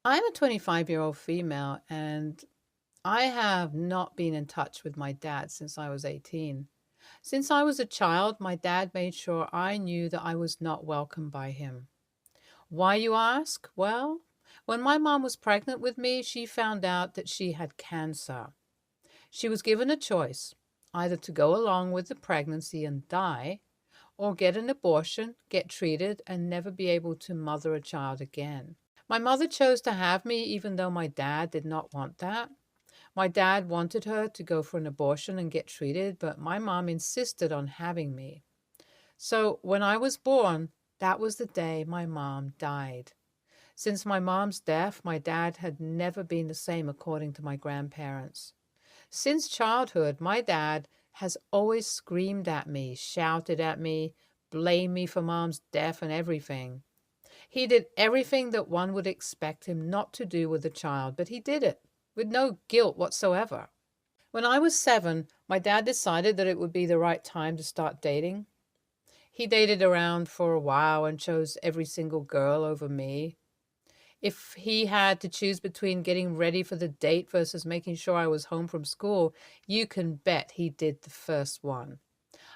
I'm a 25-year-old female, and I have not been in touch with my dad since I was 18. Since I was a child, my dad made sure I knew that I was not welcome by him. Why, you ask? Well, when my mom was pregnant with me, she found out that she had cancer. She was given a choice, either to go along with the pregnancy and die, or get an abortion, get treated, and never be able to mother a child again. My mother chose to have me even though my dad did not want that. My dad wanted her to go for an abortion and get treated, but my mom insisted on having me. So when I was born, that was the day my mom died. Since my mom's death, my dad had never been the same, according to my grandparents. Since childhood, my dad has always screamed at me, shouted at me, blamed me for mom's death and everything. He did everything that one would expect him not to do with a child, but he did it with no guilt whatsoever. When I was 7, my dad decided that it would be the right time to start dating. He dated around for a while and chose every single girl over me. If he had to choose between getting ready for the date versus making sure I was home from school, you can bet he did the first one.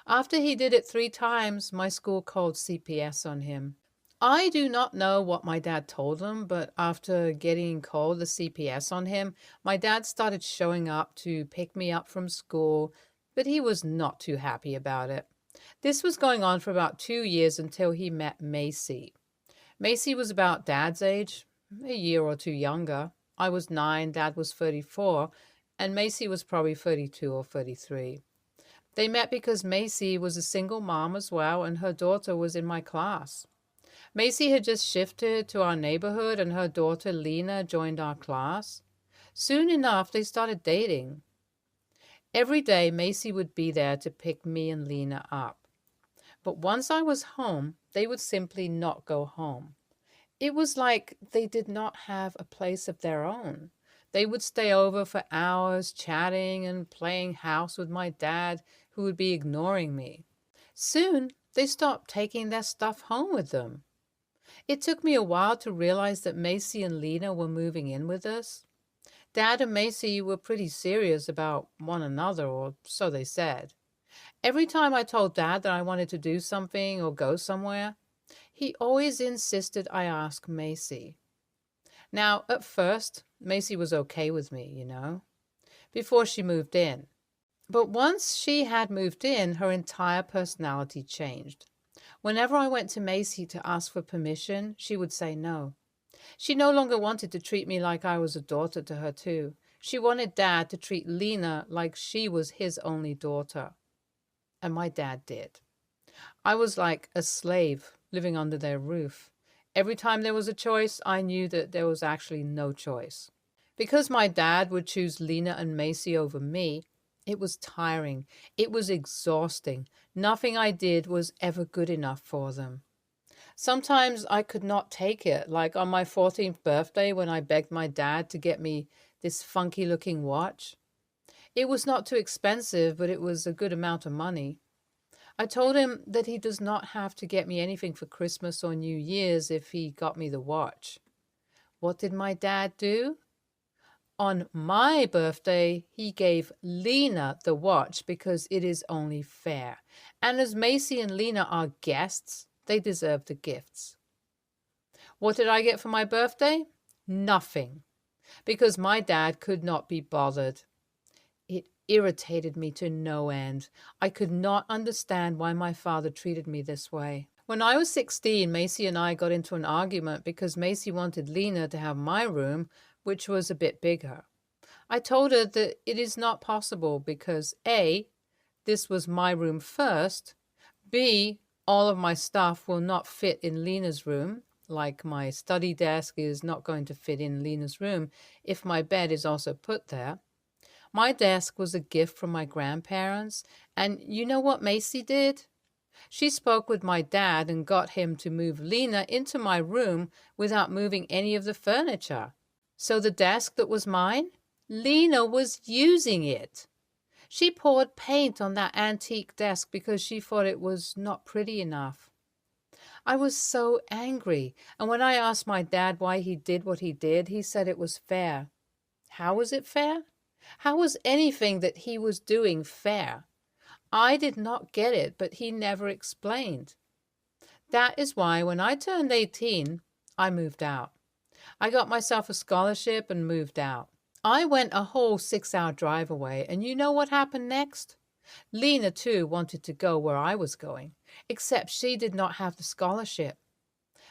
After he did it 3 times, my school called CPS on him. I do not know what my dad told him, but after getting called the CPS on him, my dad started showing up to pick me up from school, but he was not too happy about it. This was going on for about 2 years until he met Macy. Macy was about Dad's age, a year or two younger. I was 9, Dad was 34, and Macy was probably 32 or 33. They met because Macy was a single mom as well, and her daughter was in my class. Macy had just shifted to our neighborhood, and her daughter Lena joined our class. Soon enough, they started dating. Every day, Macy would be there to pick me and Lena up. But once I was home, they would simply not go home. It was like they did not have a place of their own. They would stay over for hours, chatting and playing house with my dad, who would be ignoring me. Soon, they stopped taking their stuff home with them. It took me a while to realize that Macy and Lena were moving in with us. Dad and Macy were pretty serious about one another, or so they said. Every time I told Dad that I wanted to do something or go somewhere, he always insisted I ask Macy. Now, at first, Macy was okay with me, before she moved in. But once she had moved in, her entire personality changed. Whenever I went to Macy to ask for permission, she would say no. She no longer wanted to treat me like I was a daughter to her, too. She wanted Dad to treat Lena like she was his only daughter. And my dad did. I was like a slave living under their roof. Every time there was a choice, I knew that there was actually no choice. Because my dad would choose Lena and Macy over me, it was tiring. It was exhausting. Nothing I did was ever good enough for them. Sometimes I could not take it, like on my 14th birthday when I begged my dad to get me this funky looking watch. It was not too expensive, but it was a good amount of money. I told him that he does not have to get me anything for Christmas or New Year's if he got me the watch. What did my dad do? On my birthday, he gave Lena the watch because it is only fair. And as Macy and Lena are guests, they deserve the gifts. What did I get for my birthday? Nothing. Because my dad could not be bothered. It irritated me to no end. I could not understand why my father treated me this way. When I was 16, Macy and I got into an argument because Macy wanted Lena to have my room, which was a bit bigger. I told her that it is not possible because A, this was my room first, B, all of my stuff will not fit in Lena's room, like my study desk is not going to fit in Lena's room if my bed is also put there. My desk was a gift from my grandparents, and you know what Macy did? She spoke with my dad and got him to move Lena into my room without moving any of the furniture. So the desk that was mine, Lena was using it. She poured paint on that antique desk because she thought it was not pretty enough. I was so angry, and when I asked my dad why he did what he did, he said it was fair. How was it fair? How was anything that he was doing fair? I did not get it, but he never explained. That is why when I turned 18, I moved out. I got myself a scholarship and moved out. I went a whole 6-hour drive away, and you know what happened next? Lena, too, wanted to go where I was going, except she did not have the scholarship.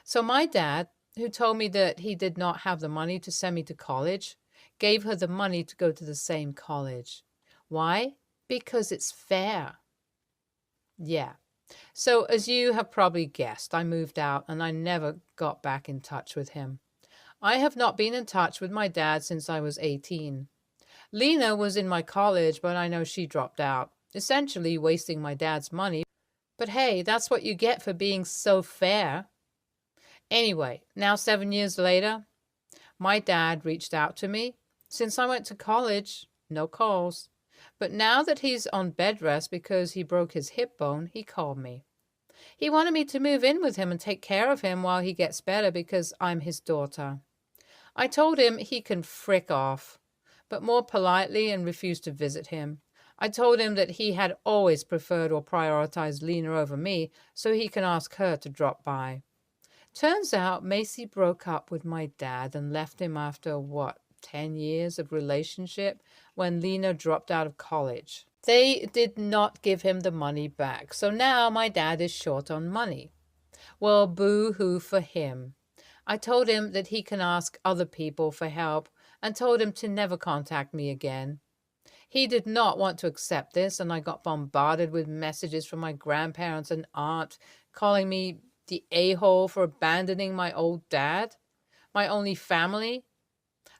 So my dad, who told me that he did not have the money to send me to college, gave her the money to go to the same college. Why? Because it's fair. Yeah. So as you have probably guessed, I moved out and I never got back in touch with him. I have not been in touch with my dad since I was 18. Lena was in my college, but I know she dropped out, essentially wasting my dad's money. But hey, that's what you get for being so fair. Anyway, now 7 years later, my dad reached out to me. Since I went to college, no calls. But now that he's on bed rest because he broke his hip bone, he called me. He wanted me to move in with him and take care of him while he gets better because I'm his daughter. I told him he can frick off, but more politely, and refused to visit him. I told him that he had always preferred or prioritized Lena over me, so he can ask her to drop by. Turns out Macy broke up with my dad and left him after, 10 years of relationship when Lena dropped out of college. They did not give him the money back, so now my dad is short on money. Well, boo-hoo for him. I told him that he can ask other people for help and told him to never contact me again. He did not want to accept this, and I got bombarded with messages from my grandparents and aunt calling me the a-hole for abandoning my old dad, my only family.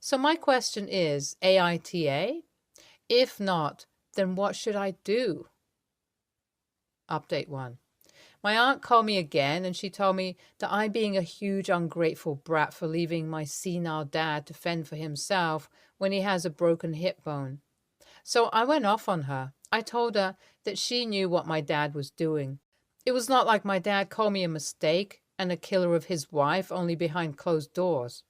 So my question is, AITA? If not, then what should I do? Update 1. My aunt called me again and she told me that I'm being a huge ungrateful brat for leaving my senile dad to fend for himself when he has a broken hip bone. So I went off on her. I told her that she knew what my dad was doing. It was not like my dad called me a mistake and a killer of his wife only behind closed doors.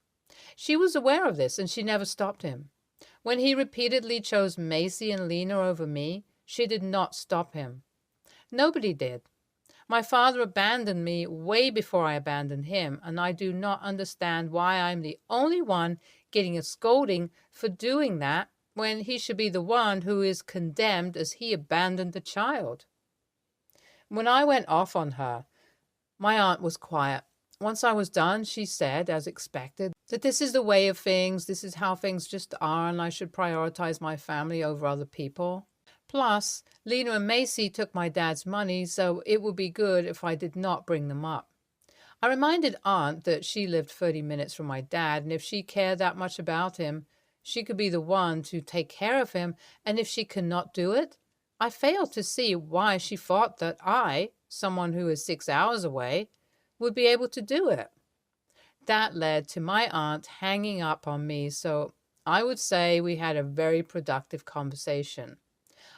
She was aware of this and she never stopped him. When he repeatedly chose Macy and Lena over me, she did not stop him. Nobody did. My father abandoned me way before I abandoned him, and I do not understand why I'm the only one getting a scolding for doing that when he should be the one who is condemned as he abandoned the child. When I went off on her, my aunt was quiet. Once I was done, she said, as expected, that this is the way of things, this is how things just are, and I should prioritize my family over other people. Plus, Lena and Macy took my dad's money, so it would be good if I did not bring them up. I reminded Aunt that she lived 30 minutes from my dad, and if she cared that much about him, she could be the one to take care of him, and if she cannot do it, I failed to see why she thought that I, someone who is 6 hours away, would be able to do it. That led to my aunt hanging up on me, so I would say we had a very productive conversation.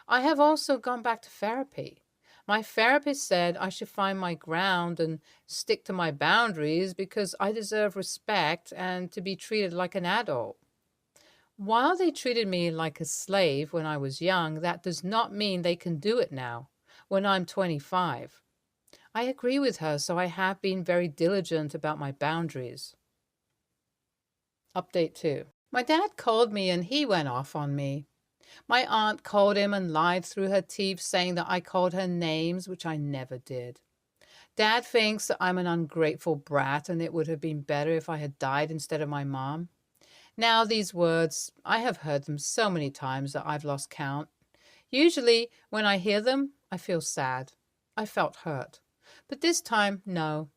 I have also gone back to therapy. My therapist said I should find my ground and stick to my boundaries because I deserve respect and to be treated like an adult. While they treated me like a slave when I was young, that does not mean they can do it now, when I'm 25. I agree with her, so I have been very diligent about my boundaries. Update 2. My dad called me and he went off on me. My aunt called him and lied through her teeth, saying that I called her names, which I never did. Dad thinks that I'm an ungrateful brat and it would have been better if I had died instead of my mom. Now these words, I have heard them so many times that I've lost count. Usually when I hear them, I feel sad. I felt hurt. But this time, no.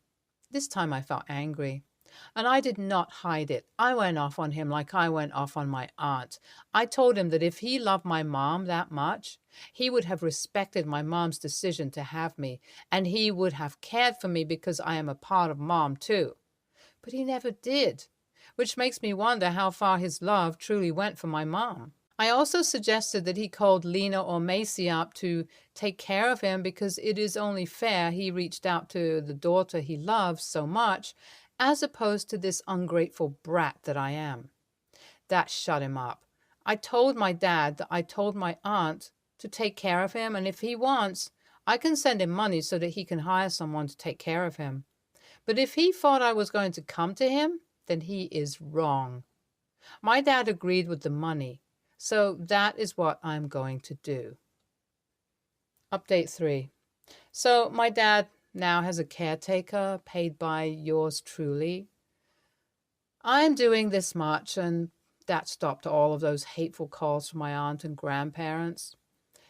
This time I felt angry. And I did not hide it. I went off on him like I went off on my aunt. I told him that if he loved my mom that much, he would have respected my mom's decision to have me, and he would have cared for me because I am a part of mom too. But he never did, which makes me wonder how far his love truly went for my mom. I also suggested that he called Lena or Macy up to take care of him because it is only fair he reached out to the daughter he loves so much, as opposed to this ungrateful brat that I am. That shut him up. I told my dad that I told my aunt to take care of him, and if he wants, I can send him money so that he can hire someone to take care of him. But if he thought I was going to come to him, then he is wrong. My dad agreed with the money, so that is what I'm going to do. Update 3. So my dad now has a caretaker paid by yours truly. I'm doing this much, and that stopped all of those hateful calls from my aunt and grandparents.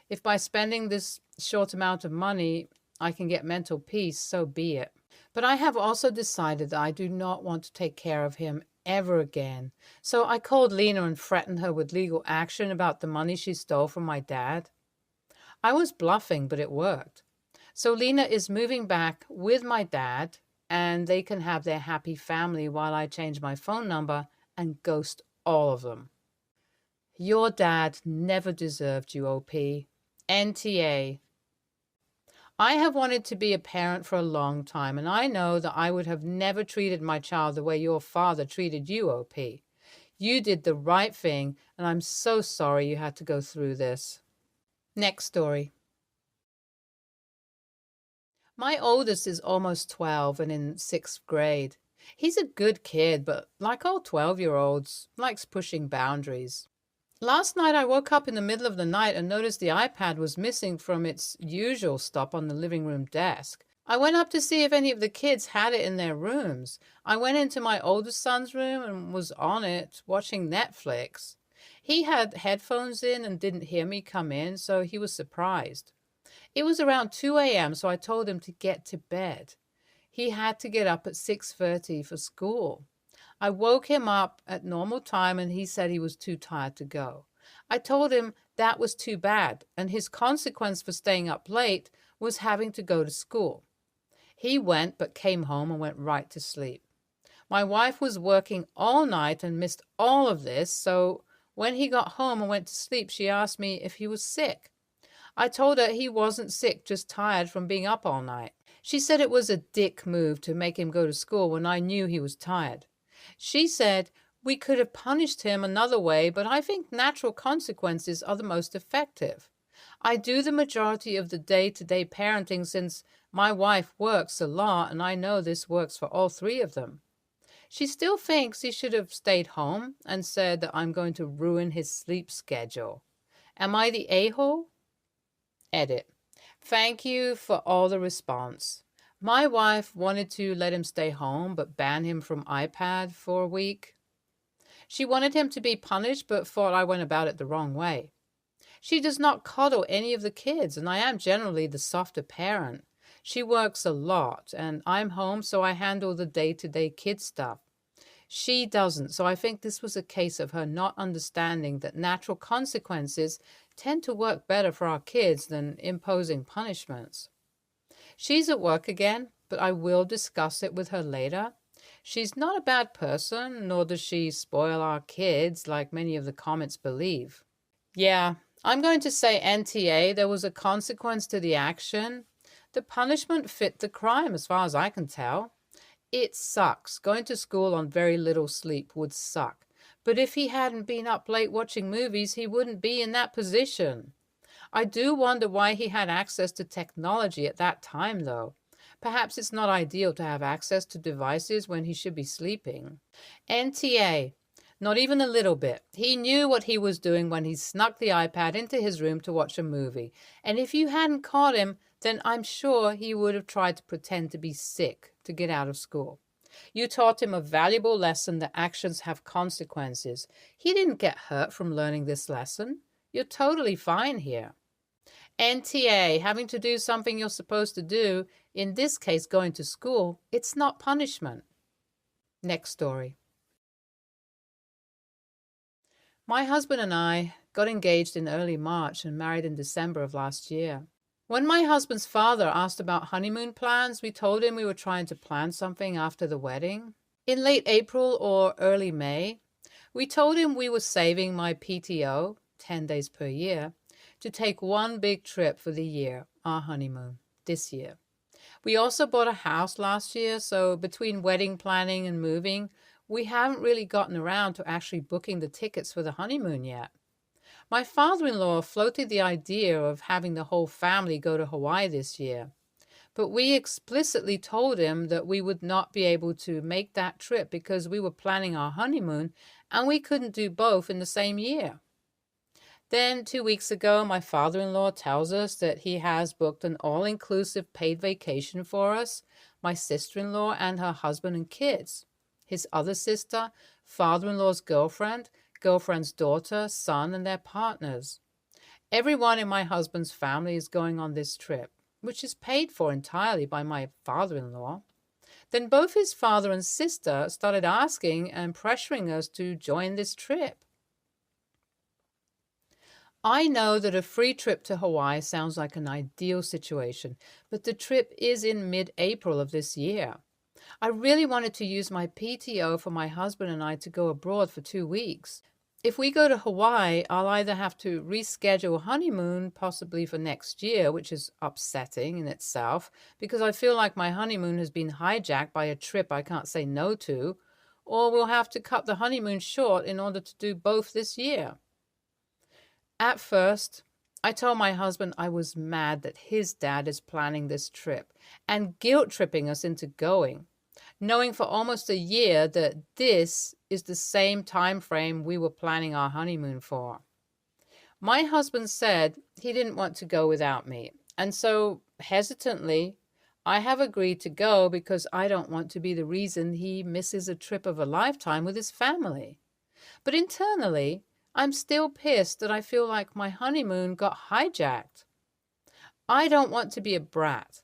If by spending this short amount of money I can get mental peace, so be it. But I have also decided that I do not want to take care of him ever again. So I called Lena and threatened her with legal action about the money she stole from my dad. I was bluffing, but it worked. So Lena is moving back with my dad, and they can have their happy family while I change my phone number and ghost all of them. Your dad never deserved you, OP. NTA. I have wanted to be a parent for a long time, and I know that I would have never treated my child the way your father treated you, OP. You did the right thing, and I'm so sorry you had to go through this. Next story. My oldest is almost 12 and in 6th grade. He's a good kid, but like all 12-year-olds, likes pushing boundaries. Last night I woke up in the middle of the night and noticed the iPad was missing from its usual stop on the living room desk. I went up to see if any of the kids had it in their rooms. I went into my oldest son's room and was on it, watching Netflix. He had headphones in and didn't hear me come in, so he was surprised. It was around 2 a.m., so I told him to get to bed. He had to get up at 6:30 for school. I woke him up at normal time and he said he was too tired to go. I told him that was too bad, and his consequence for staying up late was having to go to school. He went but came home and went right to sleep. My wife was working all night and missed all of this, so when he got home and went to sleep, she asked me if he was sick. I told her he wasn't sick, just tired from being up all night. She said it was a dick move to make him go to school when I knew he was tired. She said we could have punished him another way, but I think natural consequences are the most effective. I do the majority of the day-to-day parenting since my wife works a lot, and I know this works for all 3 of them. She still thinks he should have stayed home and said that I'm going to ruin his sleep schedule. Am I the a-hole? Edit. Thank you for all the response. My wife wanted to let him stay home but ban him from iPad for a week. She wanted him to be punished but thought I went about it the wrong way. She does not coddle any of the kids, and I am generally the softer parent. She works a lot, and I'm home, so I handle the day-to-day kid stuff. She doesn't, so I think this was a case of her not understanding that natural consequences tend to work better for our kids than imposing punishments. She's at work again, but I will discuss it with her later. She's not a bad person, nor does she spoil our kids like many of the comments believe. Yeah, I'm going to say NTA, there was a consequence to the action. The punishment fit the crime as far as I can tell. It sucks. Going to school on very little sleep would suck. But if he hadn't been up late watching movies, he wouldn't be in that position. I do wonder why he had access to technology at that time, though. Perhaps it's not ideal to have access to devices when he should be sleeping. NTA. Not even a little bit. He knew what he was doing when he snuck the iPad into his room to watch a movie. And if you hadn't caught him, then I'm sure he would have tried to pretend to be sick to get out of school. You taught him a valuable lesson that actions have consequences. He didn't get hurt from learning this lesson. You're totally fine here. NTA, having to do something you're supposed to do, in this case going to school, it's not punishment. Next story. My husband and I got engaged in early March and married in December of last year. When my husband's father asked about honeymoon plans, we told him we were trying to plan something after the wedding. In late April or early May, we told him we were saving my PTO, 10 days per year, to take one big trip for the year, our honeymoon, this year. We also bought a house last year, so between wedding planning and moving, we haven't really gotten around to actually booking the tickets for the honeymoon yet. My father-in-law floated the idea of having the whole family go to Hawaii this year, but we explicitly told him that we would not be able to make that trip because we were planning our honeymoon and we couldn't do both in the same year. Then 2 weeks ago, my father-in-law tells us that he has booked an all-inclusive paid vacation for us, my sister-in-law and her husband and kids, his other sister, father-in-law's girlfriend, girlfriend's daughter, son, and their partners. Everyone in my husband's family is going on this trip, which is paid for entirely by my father-in-law. Then both his father and sister started asking and pressuring us to join this trip. I know that a free trip to Hawaii sounds like an ideal situation, but the trip is in mid-April of this year. I really wanted to use my PTO for my husband and I to go abroad for 2 weeks. If we go to Hawaii, I'll either have to reschedule a honeymoon, possibly for next year, which is upsetting in itself, because I feel like my honeymoon has been hijacked by a trip I can't say no to, or we'll have to cut the honeymoon short in order to do both this year. At first, I told my husband I was mad that his dad is planning this trip and guilt-tripping us into going, knowing for almost a year that this is the same time frame we were planning our honeymoon for. My husband said he didn't want to go without me, and so, hesitantly, I have agreed to go because I don't want to be the reason he misses a trip of a lifetime with his family. But internally, I'm still pissed that I feel like my honeymoon got hijacked. I don't want to be a brat.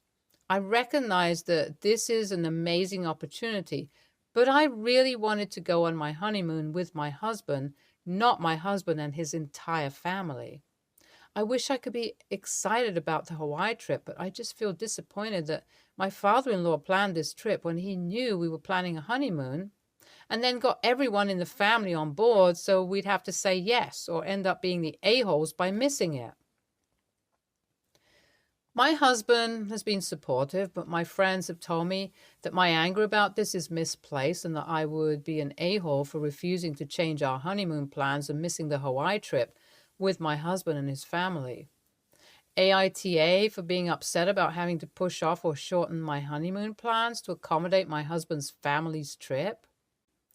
I recognize that this is an amazing opportunity, but I really wanted to go on my honeymoon with my husband, not my husband and his entire family. I wish I could be excited about the Hawaii trip, but I just feel disappointed that my father-in-law planned this trip when he knew we were planning a honeymoon, and then got everyone in the family on board so we'd have to say yes or end up being the a-holes by missing it. My husband has been supportive, but my friends have told me that my anger about this is misplaced and that I would be an a-hole for refusing to change our honeymoon plans and missing the Hawaii trip with my husband and his family. AITA for being upset about having to push off or shorten my honeymoon plans to accommodate my husband's family's trip.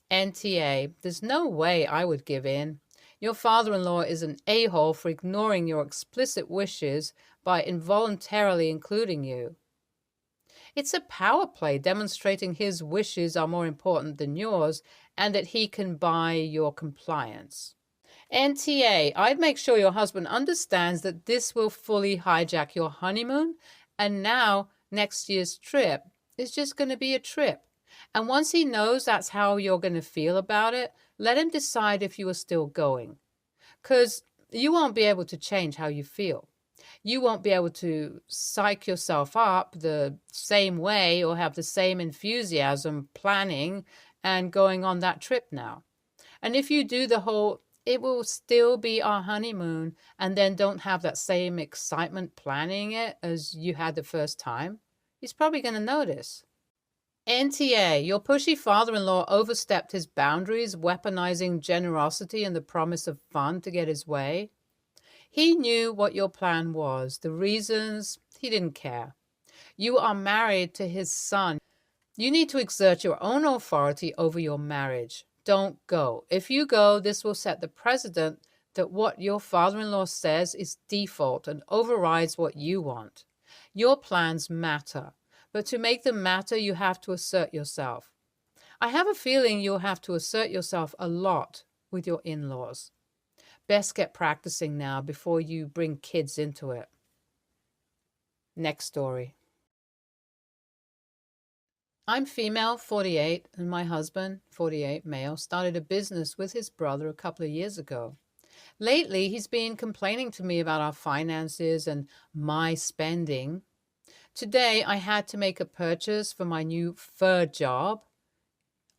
NTA, there's no way I would give in. Your father-in-law is an a-hole for ignoring your explicit wishes by involuntarily including you. It's a power play demonstrating his wishes are more important than yours and that he can buy your compliance. NTA, I'd make sure your husband understands that this will fully hijack your honeymoon, and now next year's trip is just going to be a trip. And once he knows that's how you're going to feel about it, let him decide if you are still going. Because you won't be able to change how you feel. You won't be able to psych yourself up the same way or have the same enthusiasm planning and going on that trip now. And if you do the whole, it will still be our honeymoon, and then don't have that same excitement planning it as you had the first time, he's probably going to notice. NTA, your pushy father-in-law overstepped his boundaries, weaponizing generosity and the promise of fun to get his way. He knew what your plan was, the reasons, he didn't care. You are married to his son. You need to exert your own authority over your marriage. Don't go. If you go, this will set the precedent that what your father-in-law says is default and overrides what you want. Your plans matter. But to make them matter, you have to assert yourself. I have a feeling you'll have to assert yourself a lot with your in-laws. Best get practicing now before you bring kids into it. Next story. I'm female, 48, and my husband, 48, male, started a business with his brother a couple of years ago. Lately, he's been complaining to me about our finances and my spending. Today, I had to make a purchase for my new fur job.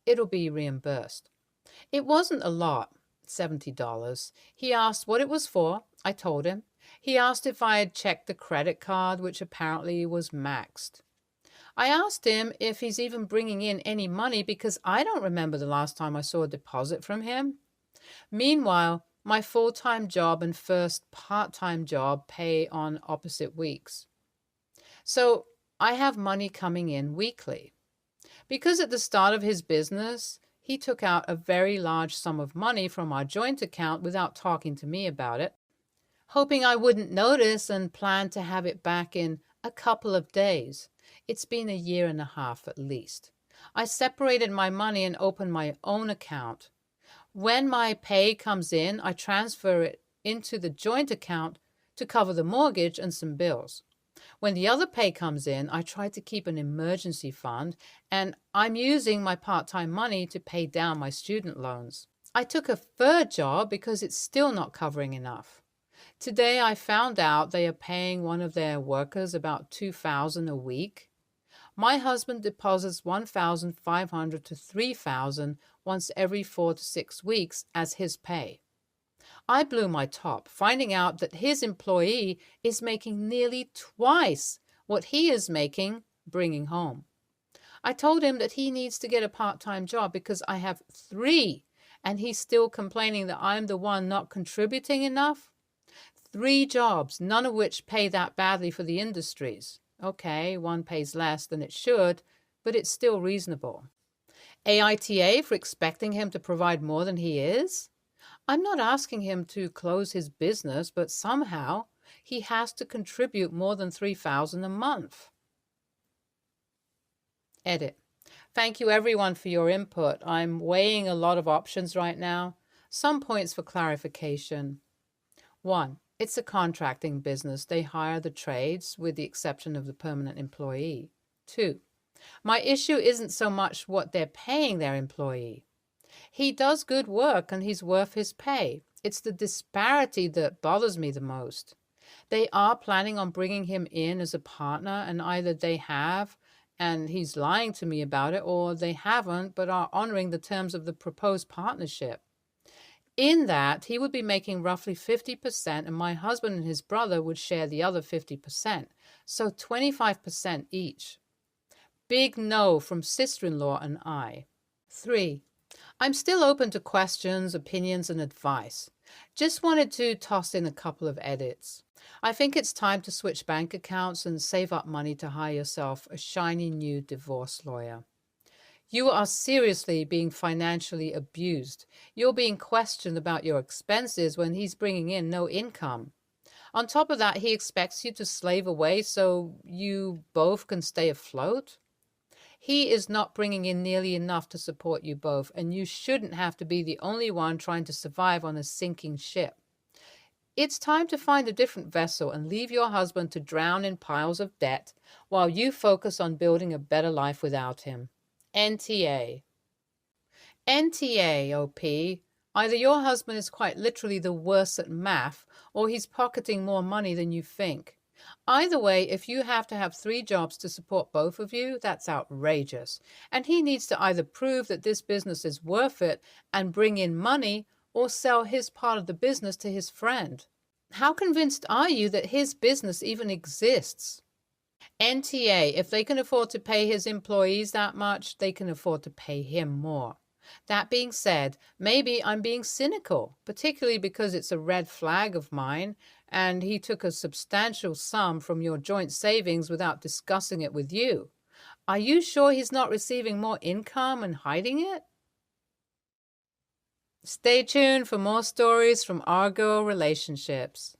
It'll be reimbursed. It wasn't a lot, $70. He asked what it was for. I told him. He asked if I had checked the credit card, which apparently was maxed. I asked him if he's even bringing in any money because I don't remember the last time I saw a deposit from him. Meanwhile, my full-time job and first part-time job pay on opposite weeks. So I have money coming in weekly. Because at the start of his business, he took out a very large sum of money from our joint account without talking to me about it, hoping I wouldn't notice and planned to have it back in a couple of days. It's been a year and a half at least. I separated my money and opened my own account. When my pay comes in, I transfer it into the joint account to cover the mortgage and some bills. When the other pay comes in, I try to keep an emergency fund, and I'm using my part-time money to pay down my student loans. I took a third job because it's still not covering enough. Today I found out they are paying one of their workers about $2,000 a week. My husband deposits $1,500 to $3,000 once every 4 to 6 weeks as his pay. I blew my top, finding out that his employee is making nearly twice what he is making bringing home. I told him that he needs to get a part-time job because I have 3, and he's still complaining that I'm the one not contributing enough. 3 jobs, none of which pay that badly for the industries. Okay, one pays less than it should, but it's still reasonable. AITA for expecting him to provide more than he is? I'm not asking him to close his business, but somehow he has to contribute more than $3,000 a month. Edit. Thank you everyone for your input. I'm weighing a lot of options right now. Some points for clarification. 1. It's a contracting business. They hire the trades with the exception of the permanent employee. 2. My issue isn't so much what they're paying their employee. He does good work and he's worth his pay. It's the disparity that bothers me the most. They are planning on bringing him in as a partner, and either they have and he's lying to me about it, or they haven't but are honoring the terms of the proposed partnership. In that, he would be making roughly 50% and my husband and his brother would share the other 50%, so 25% each. Big no from sister-in-law and I. 3. I'm still open to questions, opinions, and advice. Just wanted to toss in a couple of edits. I think it's time to switch bank accounts and save up money to hire yourself a shiny new divorce lawyer. You are seriously being financially abused. You're being questioned about your expenses when he's bringing in no income. On top of that, he expects you to slave away so you both can stay afloat. He is not bringing in nearly enough to support you both, and you shouldn't have to be the only one trying to survive on a sinking ship. It's time to find a different vessel and leave your husband to drown in piles of debt while you focus on building a better life without him. NTA. NTA, OP. Either your husband is quite literally the worst at math, or he's pocketing more money than you think. Either way, if you have to have 3 jobs to support both of you, that's outrageous. And he needs to either prove that this business is worth it and bring in money, or sell his part of the business to his friend. How convinced are you that his business even exists? NTA, if they can afford to pay his employees that much, they can afford to pay him more. That being said, maybe I'm being cynical, particularly because it's a red flag of mine, and he took a substantial sum from your joint savings without discussing it with you. Are you sure he's not receiving more income and hiding it? Stay tuned for more stories from our girl relationships.